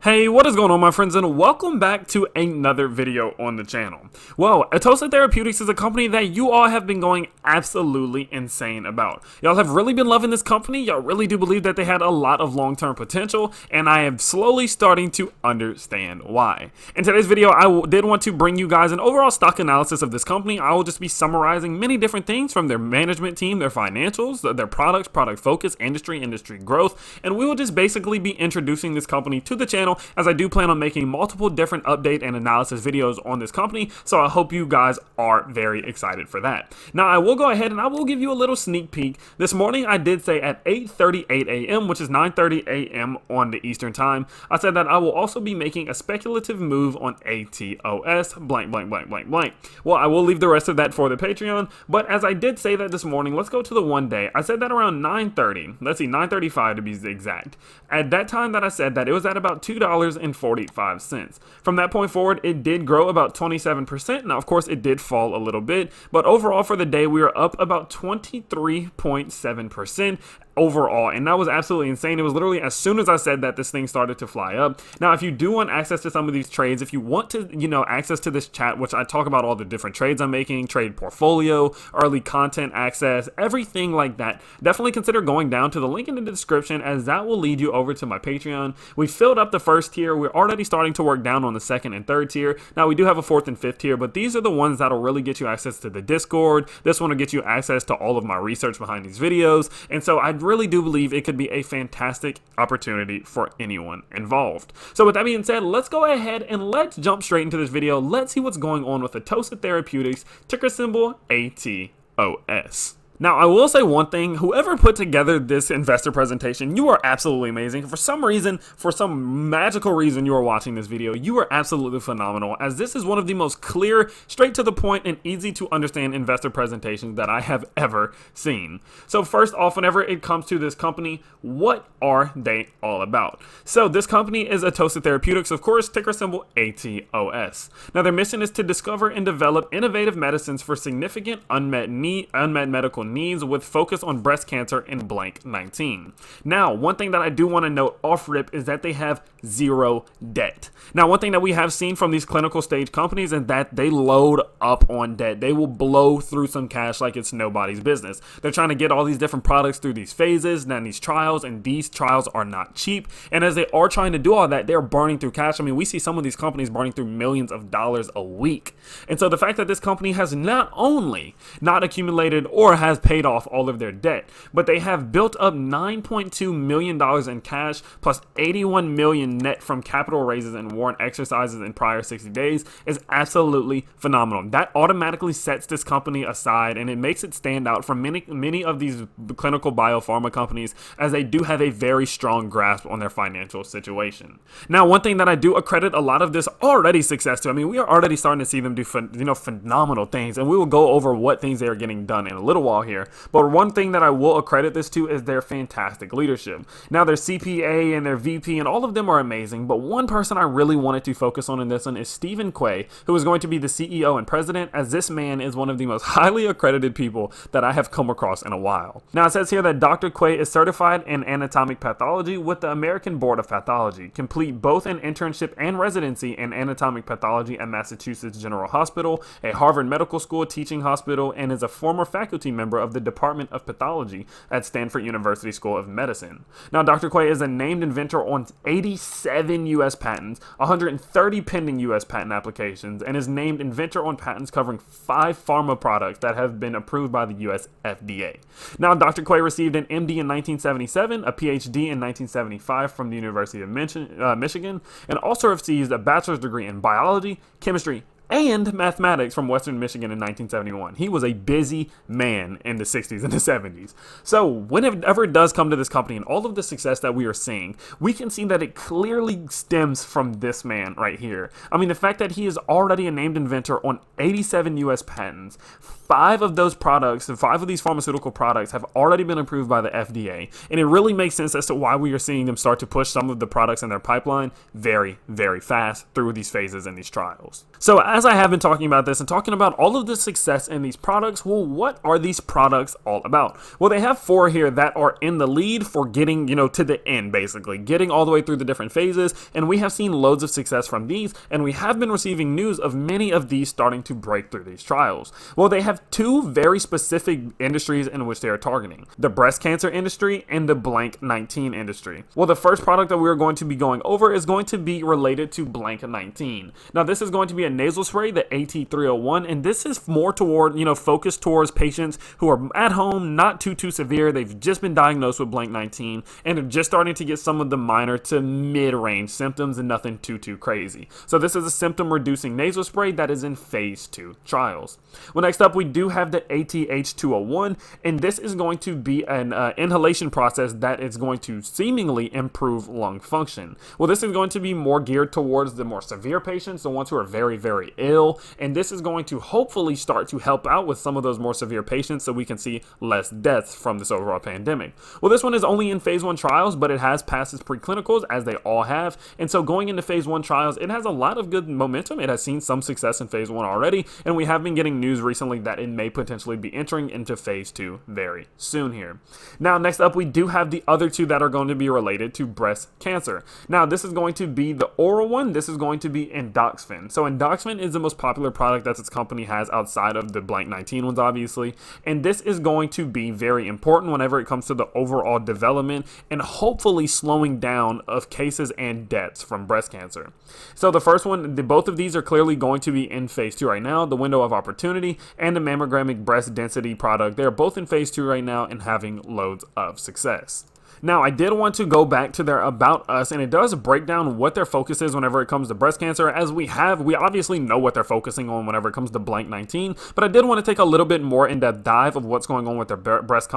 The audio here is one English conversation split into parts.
Hey, what is going on, my friends, and welcome back to another video on the channel. Well, Atossa Therapeutics is a company that you all have been going absolutely insane about. Y'all have really been loving this company. Y'all really do believe that they had a lot of long-term potential, and I am slowly starting to understand why. In today's video, I did want to bring you guys an overall stock analysis of this company. I will just be summarizing many different things from their management team, their financials, their products, product focus, industry growth, and we will just basically be introducing this company to the channel, as I do plan on making multiple different update and analysis videos on this company, so I hope you guys are very excited for that. Now, I will go ahead and I will give you a little sneak peek. This morning, I did say at 8:38 a.m., which is 9:30 a.m. on the Eastern time, I said that I will also be making a speculative move on ATOS, blank, blank, blank, blank, blank. Well, I will leave the rest of that for the Patreon, but as I did say that this morning, let's go to the one day. I said that around 9:30, let's see, 9:35 to be exact. At that time that I said that, it was at about $2.45. From that point forward, it did grow about 27%. Now, of course, it did fall a little bit, but overall for the day, we were up about 23.7% overall, and that was absolutely insane. It was literally as soon as I said that, this thing started to fly up. Now, if you do want access to some of these trades, if you want to, access to this chat, which I talk about all the different trades I'm making, trade portfolio, early content access, everything like that, definitely consider going down to the link in the description, as that will lead you over to my Patreon. We filled up the first tier. We're already starting to work down on the second and third tier. Now, we do have a fourth and fifth tier, but these are the ones that'll really get you access to the Discord. This one will get you access to all of my research behind these videos, and so I really do believe it could be a fantastic opportunity for anyone involved. So with that being said, let's go ahead and let's jump straight into this video. Let's see what's going on with Atossa Therapeutics, ticker symbol ATOS. Now, I will say one thing, whoever put together this investor presentation, you are absolutely amazing. For some reason, for some magical reason, you are watching this video. You are absolutely phenomenal, as this is one of the most clear, straight to the point, and easy to understand investor presentations that I have ever seen. So first off, whenever it comes to this company, what are they all about? So this company is Atossa Therapeutics, of course, ticker symbol ATOS. Now, their mission is to discover and develop innovative medicines for significant unmet medical needs, with focus on breast cancer and blank 19. Now, one thing that I do want to note off rip is that they have zero debt. Now, one thing that we have seen from these clinical stage companies is that they load up on debt. They will blow through some cash like it's nobody's business. They're trying to get all these different products through these phases and these trials, and these trials are not cheap. And as they are trying to do all that, they're burning through cash. I mean, we see some of these companies burning through millions of dollars a week. And so the fact that this company has not only not accumulated or has paid off all of their debt, but they have built up $9.2 million in cash plus $81 million net from capital raises and warrant exercises in prior 60 days is absolutely phenomenal. That automatically sets this company aside, and it makes it stand out from many of these clinical biopharma companies, as they do have a very strong grasp on their financial situation. Now, one thing that I do accredit a lot of this already success to, I mean, we are already starting to see them do phenomenal things, and we will go over what things they are getting done in a little while here. But one thing that I will accredit this to is their fantastic leadership. Now, their CPA and their VP and all of them are amazing, but one person I really wanted to focus on in this one is Stephen Quay, who is going to be the CEO and president, as this man is one of the most highly accredited people that I have come across in a while. Now, it says here that Dr. Quay is certified in anatomic pathology with the American Board of Pathology, complete both an internship and residency in anatomic pathology at Massachusetts General Hospital, a Harvard Medical School teaching hospital, and is a former faculty member of the Department of Pathology at Stanford University School of Medicine. Now, Dr. Quay is a named inventor on 87 U.S. patents, 130 pending U.S. patent applications, and is named inventor on patents covering 5 pharma products that have been approved by the U.S. FDA. Now, Dr. Quay received an MD in 1977, a PhD in 1975 from the University of Michigan, and also received a bachelor's degree in biology, chemistry, and mathematics from Western Michigan in 1971. He was a busy man in the 60s and the 70s. So whenever it does come to this company and all of the success that we are seeing, we can see that it clearly stems from this man right here. I mean, the fact that he is already a named inventor on 87 U.S. patents, 5 of those products, and 5 of these pharmaceutical products have already been approved by the FDA, and it really makes sense as to why we are seeing them start to push some of the products in their pipeline very, very fast through these phases and these trials. So as I have been talking about this and talking about all of the success in these products, well, what are these products all about? Well, they have 4 here that are in the lead for getting, to the end, basically, getting all the way through the different phases, and we have seen loads of success from these, and we have been receiving news of many of these starting to break through these trials. Well, they have 2 very specific industries in which they are targeting: the breast cancer industry and the blank-19 industry. Well, the first product that we are going to be going over is going to be related to blank-19. Now, this is going to be a nasal spray, the AT301, and this is more toward, focused towards patients who are at home, not too severe. They've just been diagnosed with blank-19 and are just starting to get some of the minor to mid-range symptoms and nothing too crazy. So this is a symptom reducing nasal spray that is in phase 2 trials. Well, next up we do have the ATH201, and this is going to be an inhalation process that is going to seemingly improve lung function. Well, this is going to be more geared towards the more severe patients, the ones who are very ill, and this is going to hopefully start to help out with some of those more severe patients so we can see less deaths from this overall pandemic. Well, this one is only in phase 1 trials, but it has passed its preclinicals, as they all have, and so going into phase 1 trials, it has a lot of good momentum. It has seen some success in phase 1 already, and we have been getting news recently that it may potentially be entering into phase 2 very soon here. Now, next up, we do have the other 2 that are going to be related to breast cancer. Now, this is going to be the oral one. This is going to be Endoxifen. So Endoxifen is the most popular product that this company has outside of the blank-19 ones, obviously, and this is going to be very important whenever it comes to the overall development and hopefully slowing down of cases and deaths from breast cancer. So the first one, both of these are clearly going to be in phase 2 right now. The window of opportunity and the mammogramic breast density product, they're both in phase 2 right now and having loads of success. Now, I did want to go back to their About Us, and it does break down what their focus is whenever it comes to breast cancer, as we obviously know what they're focusing on whenever it comes to blank-19, but I did want to take a little bit more in-depth dive of what's going on with their breast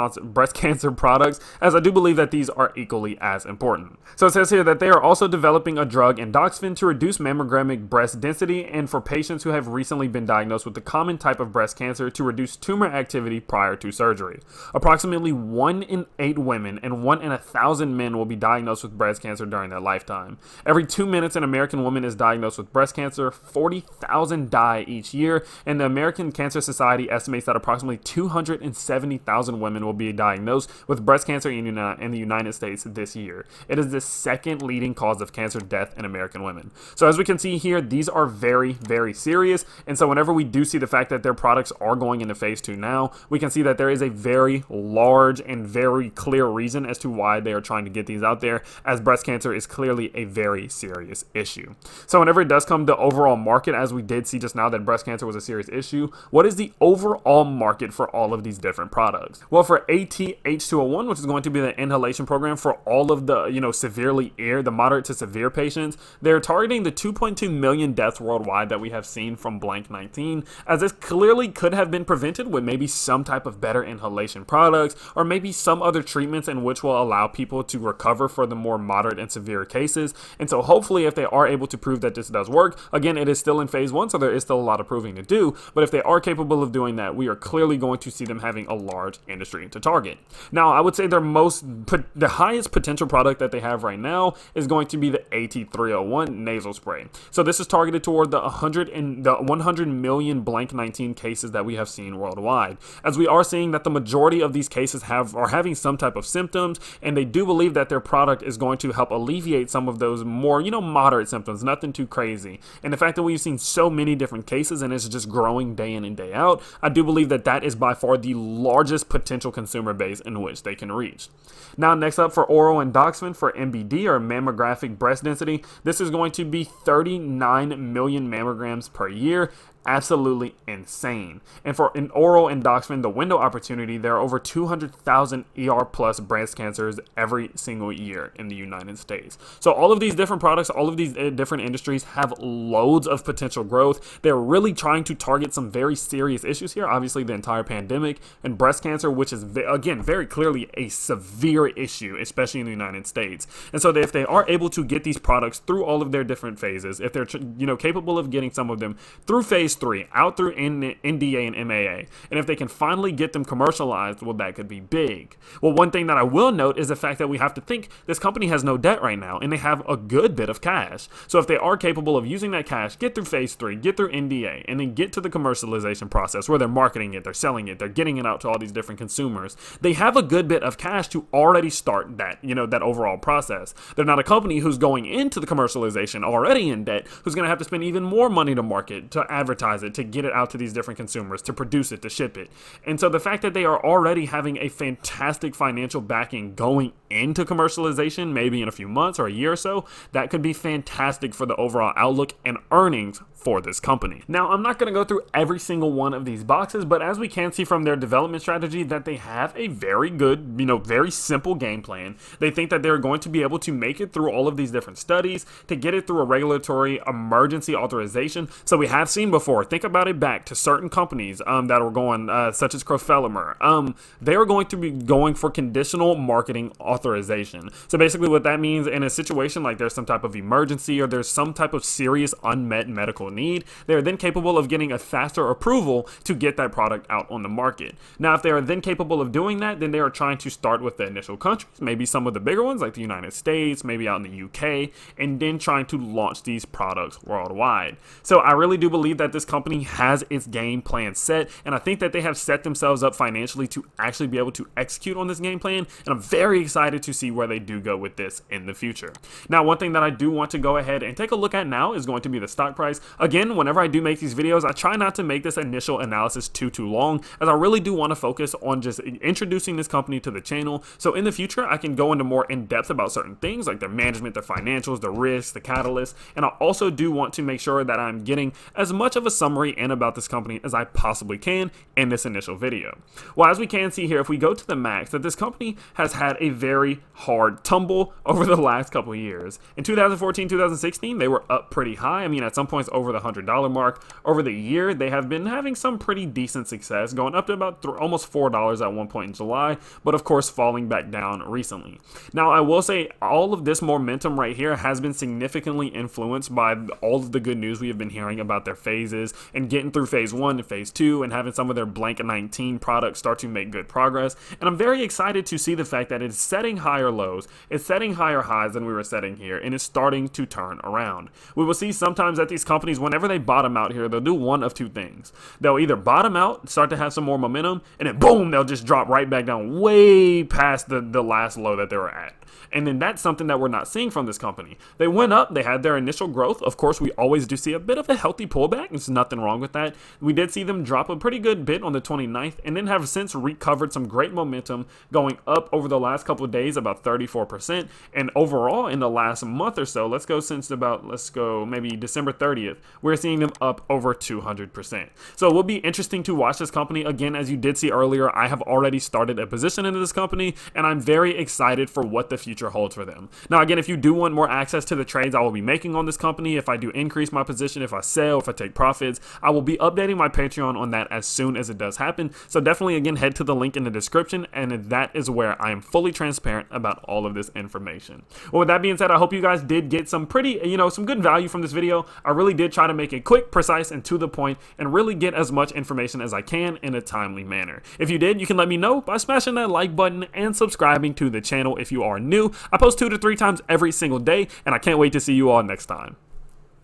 cancer products, as I do believe that these are equally as important. So it says here that they are also developing a drug, Endoxifen, to reduce mammogramic breast density, and for patients who have recently been diagnosed with the common type of breast cancer, to reduce tumor activity prior to surgery. Approximately 1 in 8 women and 1 in 1,000 men will be diagnosed with breast cancer during their lifetime. Every 2 minutes, an American woman is diagnosed with breast cancer. 40,000 die each year, and the American Cancer Society estimates that approximately 270,000 women will be diagnosed with breast cancer in the United States this year. It is the second leading cause of cancer death in American women. So as we can see here, these are very serious, and so whenever we do see the fact that their products are going into phase 2 now, we can see that there is a very large and very clear reason as to why they are trying to get these out there, as breast cancer is clearly a very serious issue. So whenever it does come to overall market, as we did see just now that breast cancer was a serious issue, what is the overall market for all of these different products? Well, for ATH201, which is going to be the inhalation program for all of the, severely ill, the moderate to severe patients, they're targeting the 2.2 million deaths worldwide that we have seen from blank-19, as this clearly could have been prevented with maybe some type of better inhalation products, or maybe some other treatments in which will allow people to recover for the more moderate and severe cases. And so hopefully, if they are able to prove that this does work, again, it is still in phase 1, so there is still a lot of proving to do, but if they are capable of doing that, we are clearly going to see them having a large industry to target. Now, I would say the highest potential product that they have right now is going to be the AT301 nasal spray. So this is targeted toward the 100 million blank-19 cases that we have seen worldwide, as we are seeing that the majority of these cases are having some type of symptoms, and they do believe that their product is going to help alleviate some of those more, moderate symptoms, nothing too crazy. And the fact that we've seen so many different cases and it's just growing day in and day out, I do believe that that is by far the largest potential consumer base in which they can reach. Now, next up for oral Endoxifen for MBD, or mammographic breast density, this is going to be 39 million mammograms per year. Absolutely insane. And for an oral Endoxifen, the window opportunity, there are over 200,000 ER plus breast cancers every single year in the United States. So all of these different products, all of these different industries have loads of potential growth. They're really trying to target some very serious issues here. Obviously, the entire pandemic and breast cancer, which is, again, very clearly a severe issue, especially in the United States. And so if they are able to get these products through all of their different phases, if they're capable of getting some of them through phase phase 3 out through NDA and MAA. And if they can finally get them commercialized, well, that could be big. Well, one thing that I will note is the fact that we have to think this company has no debt right now, and they have a good bit of cash. So if they are capable of using that cash, get through phase 3, get through NDA, and then get to the commercialization process where they're marketing it, they're selling it, they're getting it out to all these different consumers, they have a good bit of cash to already start that, that overall process. They're not a company who's going into the commercialization already in debt, who's going to have to spend even more money to market, to advertise it, to get it out to these different consumers, to produce it, to ship it. And so the fact that they are already having a fantastic financial backing going into commercialization, maybe in a few months or a year or so, that could be fantastic for the overall outlook and earnings for this company. Now, I'm not going to go through every single one of these boxes, but as we can see from their development strategy, that they have a very good, very simple game plan. They think that they're going to be able to make it through all of these different studies, to get it through a regulatory emergency authorization. So we have seen before, think about it back to certain companies that were going, such as crofelemer. They are going to be going for conditional marketing authorization. So basically what that means, in a situation like there's some type of emergency or there's some type of serious unmet medical need, they are then capable of getting a faster approval to get that product out on the market. Now, if they are then capable of doing that, then they are trying to start with the initial countries, maybe some of the bigger ones like the United States, maybe out in the UK, and then trying to launch these products worldwide. So I really do believe that this company has its game plan set, and I think that they have set themselves up financially to actually be able to execute on this game plan, and I'm very excited to see where they do go with this in the future. Now, one thing that I do want to go ahead and take a look at now is going to be the stock price. Again, whenever I do make these videos, I try not to make this initial analysis too long, as I really do want to focus on just introducing this company to the channel. So in the future, I can go into more in depth about certain things like their management, their financials, the risks, the catalysts, and I also do want to make sure that I'm getting as much of a summary in about this company as I possibly can in this initial video. Well, as we can see here, if we go to the max, that this company has had a very hard tumble over the last couple of years. In 2014, 2016, they were up pretty high. I mean, at some points over the $100 mark. Over the year, they have been having some pretty decent success, going up to about almost $4 at one point in July, but of course falling back down recently. Now, I will say all of this momentum right here has been significantly influenced by all of the good news we have been hearing about their phases and getting through phase 1 and phase 2 and having some of their blank 19 products start to make good progress. And I'm very excited to see the fact that it's setting higher lows, it's setting higher highs than we were setting here, and it's starting to turn around. We will see sometimes that these companies, whenever they bottom out here, they'll do one of two things. They'll either bottom out, start to have some more momentum, and then boom, they'll just drop right back down way past the last low that they were at. And then that's something that we're not seeing from this company. They went up, they had their initial growth. Of course, we always do see a bit of a healthy pullback. There's nothing wrong with that. We did see them drop a pretty good bit on the 29th and then have since recovered some great momentum, going up over the last couple of days about 34%. And overall, in the last month or so, let's go maybe December 30th, we're seeing them up over 200%. So it will be interesting to watch this company. Again, as you did see earlier, I have already started a position into this company, and I'm very excited for what the future holds for them. Now, again, if you do want more access to the trades I will be making on this company, if I do increase my position, if I sell, if I take profits, I will be updating my Patreon on that as soon as it does happen. So definitely, again, head to the link in the description, and that is where I am fully transparent about all of this information. Well, with that being said, I hope you guys did get some pretty, some good value from this video. I really did try to make it quick, precise, and to the point, and really get as much information as I can in a timely manner. If you did, you can let me know by smashing that like button and subscribing to the channel if you are new. I post 2 to 3 times every single day, and I can't wait to see you all next time.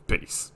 Peace.